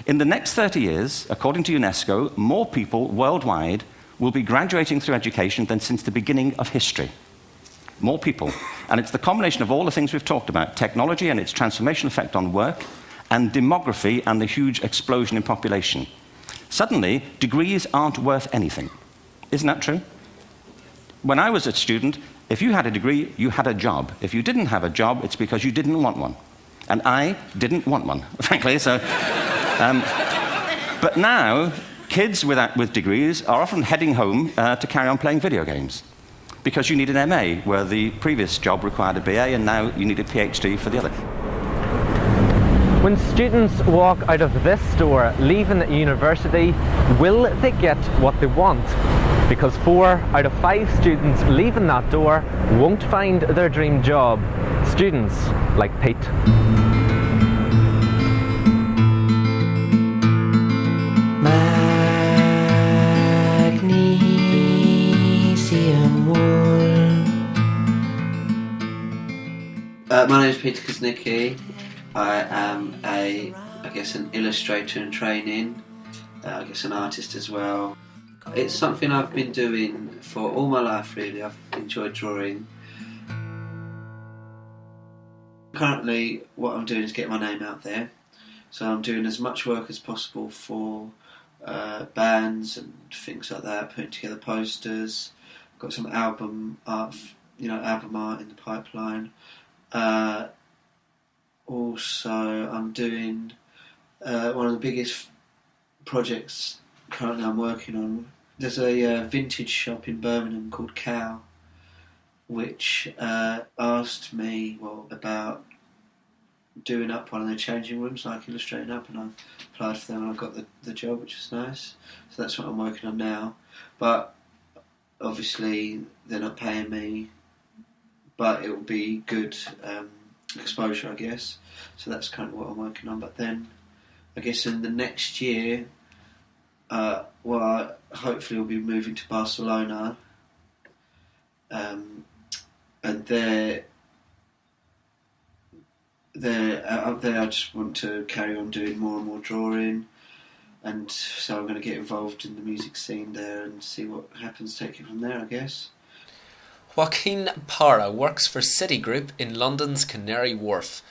In the next 30 years, according to UNESCO, more people worldwide will be graduating through education than since the beginning of history. More people. And it's the combination of all the things we've talked about, technology and its transformational effect on work, and demography and the huge explosion in population. Suddenly, degrees aren't worth anything. Isn't that true? When I was a student, if you had a degree, you had a job. If you didn't have a job, it's because you didn't want one. And I didn't want one, frankly. So, but now, kids with degrees are often heading home to carry on playing video games, because you need an MA, where the previous job required a BA, and now you need a PhD for the other. When students walk out of this door, leaving university, will they get what they want? Because 4 out of 5 students leaving that door won't find their dream job. Students like Pete. Magnesium wool. My name is Peter Kuznicki. I am an illustrator in training, an artist as well. It's something I've been doing for all my life, really. I've enjoyed drawing. Currently, what I'm doing is getting my name out there. So I'm doing as much work as possible for bands and things like that, putting together posters. I've got some album art in the pipeline. Also, I'm doing one of the biggest projects currently I'm working on. There's a vintage shop in Birmingham called Cow, which asked me about doing up one of their changing rooms, like illustrating up, and I applied for them and I got the job, which is nice. So that's what I'm working on now. But obviously they're not paying me, but it will be good exposure, I guess. So that's kind of what I'm working on. But then I guess in the next year, I hopefully will be moving to Barcelona, and up there I just want to carry on doing more and more drawing, and so I'm going to get involved in the music scene there and see what happens, take it from there, I guess. Joaquin Parra works for Citigroup in London's Canary Wharf.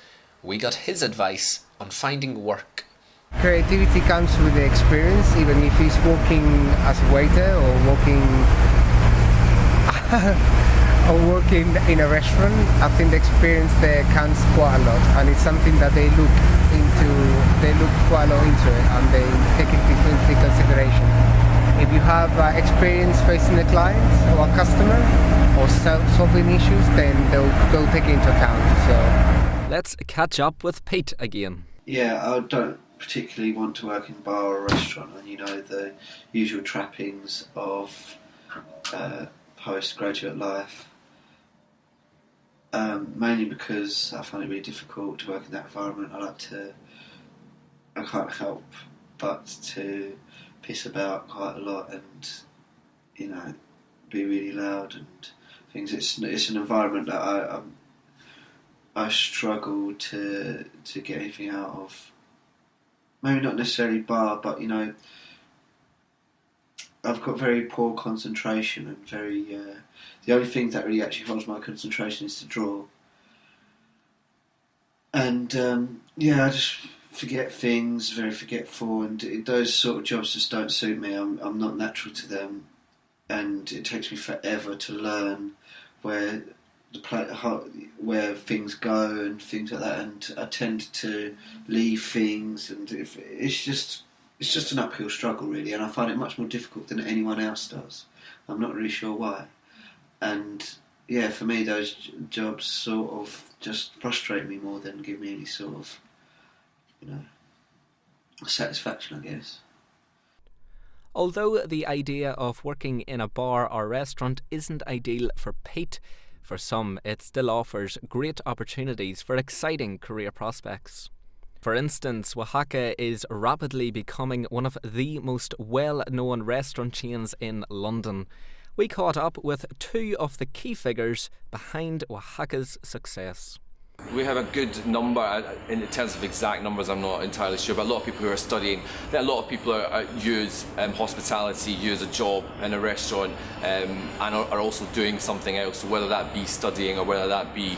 We got his advice on finding work. Creativity comes with the experience, even if it's working as a waiter or working in a restaurant. I think the experience there counts quite a lot, and it's something that they look quite a lot into it, and they take it into consideration. If you have experience facing a client or a customer or solving issues, then they'll take it into account. So let's catch up with Pete again. Yeah, I don't particularly want to work in a bar or a restaurant, and the usual trappings of postgraduate life. Mainly because I find it really difficult to work in that environment. I can't help but to piss about quite a lot and, be really loud and things. It's an environment that I struggle to get anything out of. Maybe not necessarily bar, but I've got very poor concentration and the only thing that really actually holds my concentration is to draw. And I just forget things, very forgetful, and those sort of jobs just don't suit me. I'm not natural to them, and it takes me forever to learn where things go and things like that, and I tend to leave things, and it's just an uphill struggle, really, and I find it much more difficult than anyone else does. I'm not really sure why. And yeah, for me, those jobs sort of just frustrate me more than give me any sort of, satisfaction, I guess. Although the idea of working in a bar or restaurant isn't ideal for Pete, for some it still offers great opportunities for exciting career prospects. For instance, Oaxaca is rapidly becoming one of the most well-known restaurant chains in London. We caught up with two of the key figures behind Oaxaca's success. We have a good number, in terms of exact numbers I'm not entirely sure, but a lot of people who are studying, a lot of people use hospitality, use a job in a restaurant, and are also doing something else, whether that be studying or whether that be,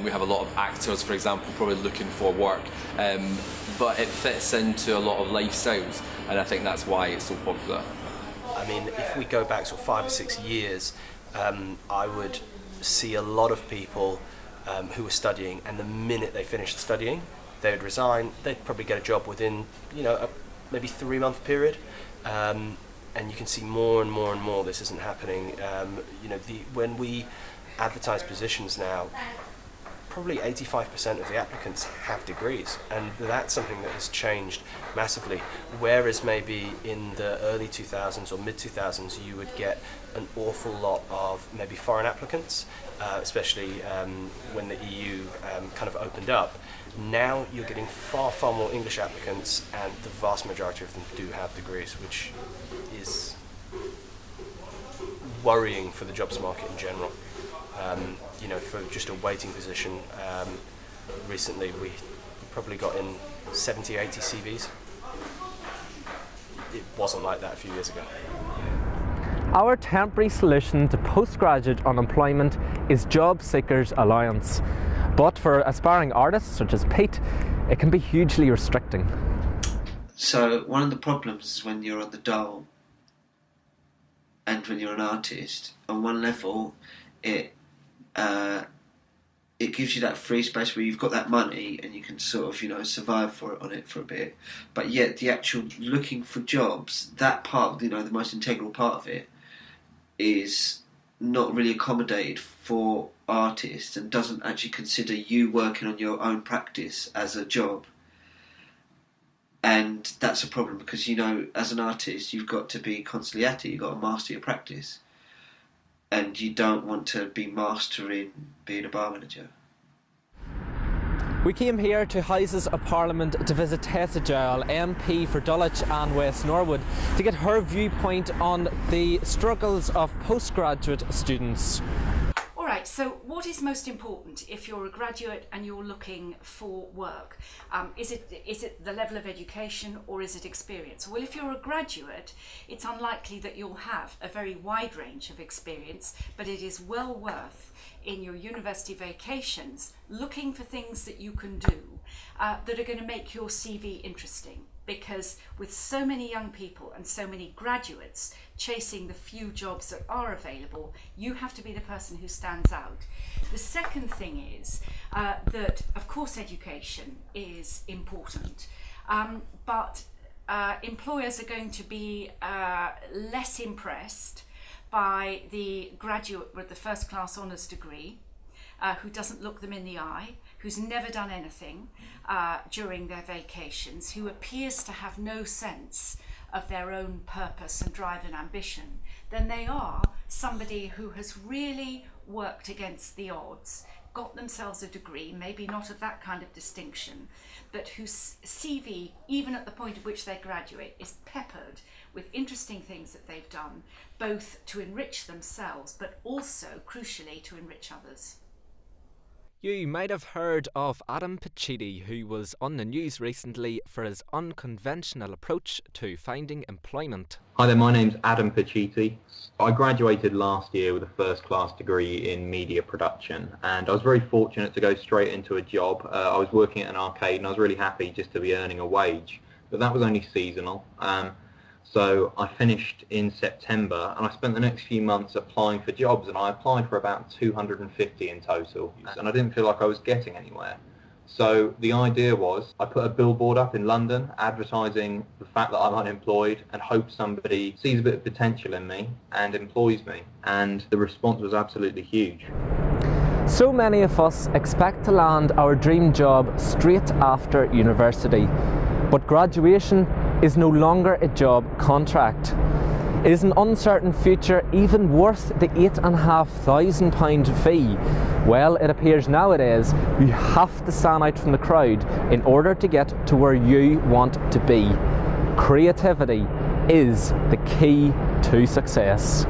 we have a lot of actors, for example, probably looking for work, but it fits into a lot of lifestyles, and I think that's why it's so popular. I mean, if we go back sort of 5 or 6 years, I would see a lot of people who were studying, and the minute they finished studying, they would resign. They'd probably get a job within, a maybe 3-month period, and you can see more and more and more this isn't happening. When we advertise positions now, probably 85% of the applicants have degrees, and that's something that has changed massively. Whereas maybe in the early 2000s or mid 2000s, you would get an awful lot of maybe foreign applicants, especially when the EU kind of opened up. Now you're getting far, far more English applicants, and the vast majority of them do have degrees, which is worrying for the jobs market in general. For just a waiting position, recently we probably got in 70, 80 CVs. It wasn't like that a few years ago. Our temporary solution to postgraduate unemployment is Job Seekers Alliance. But for aspiring artists such as Pete, it can be hugely restricting. So one of the problems is when you're on the dole and when you're an artist, on one level, it gives you that free space where you've got that money and you can sort of, survive on it for a bit. But yet the actual looking for jobs, that part, the most integral part of it, is not really accommodated for artists and doesn't actually consider you working on your own practice as a job. And that's a problem because, as an artist, you've got to be constantly at it. You've got to master your practice. And you don't want to be mastering being a bar manager. We came here to Houses of Parliament to visit Tessa Jowell, MP for Dulwich and West Norwood, to get her viewpoint on the struggles of postgraduate students. All right, so what is most important if you're a graduate and you're looking for work? Is it the level of education or is it experience? Well, if you're a graduate, it's unlikely that you'll have a very wide range of experience, but it is well worth in your university vacations looking for things that you can do that are going to make your CV interesting. Because with so many young people and so many graduates chasing the few jobs that are available, you have to be the person who stands out. The second thing is that, of course, education is important, but employers are going to be less impressed by the graduate with the first-class honours degree, who doesn't look them in the eye, who's never done anything during their vacations, who appears to have no sense of their own purpose and drive and ambition, than they are somebody who has really worked against the odds, got themselves a degree, maybe not of that kind of distinction, but whose CV, even at the point at which they graduate, is peppered with interesting things that they've done, both to enrich themselves, but also, crucially, to enrich others. You might have heard of Adam Pacitti, who was on the news recently for his unconventional approach to finding employment. Hi there, my name's Adam Pacitti. I graduated last year with a first-class degree in media production, and I was very fortunate to go straight into a job. I was working at an arcade and I was really happy just to be earning a wage, but that was only seasonal. So I finished in September and I spent the next few months applying for jobs, and I applied for about 250 in total, and I didn't feel like I was getting anywhere. So the idea was I put a billboard up in London advertising the fact that I'm unemployed and hope somebody sees a bit of potential in me and employs me, and the response was absolutely huge. So many of us expect to land our dream job straight after university, but graduation is no longer a job contract. Is an uncertain future even worth the £8,500 fee? Well, it appears nowadays you have to stand out from the crowd in order to get to where you want to be. Creativity is the key to success.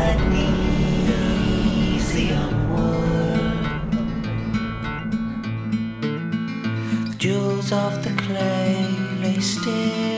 Magnesia. of the clay lay still.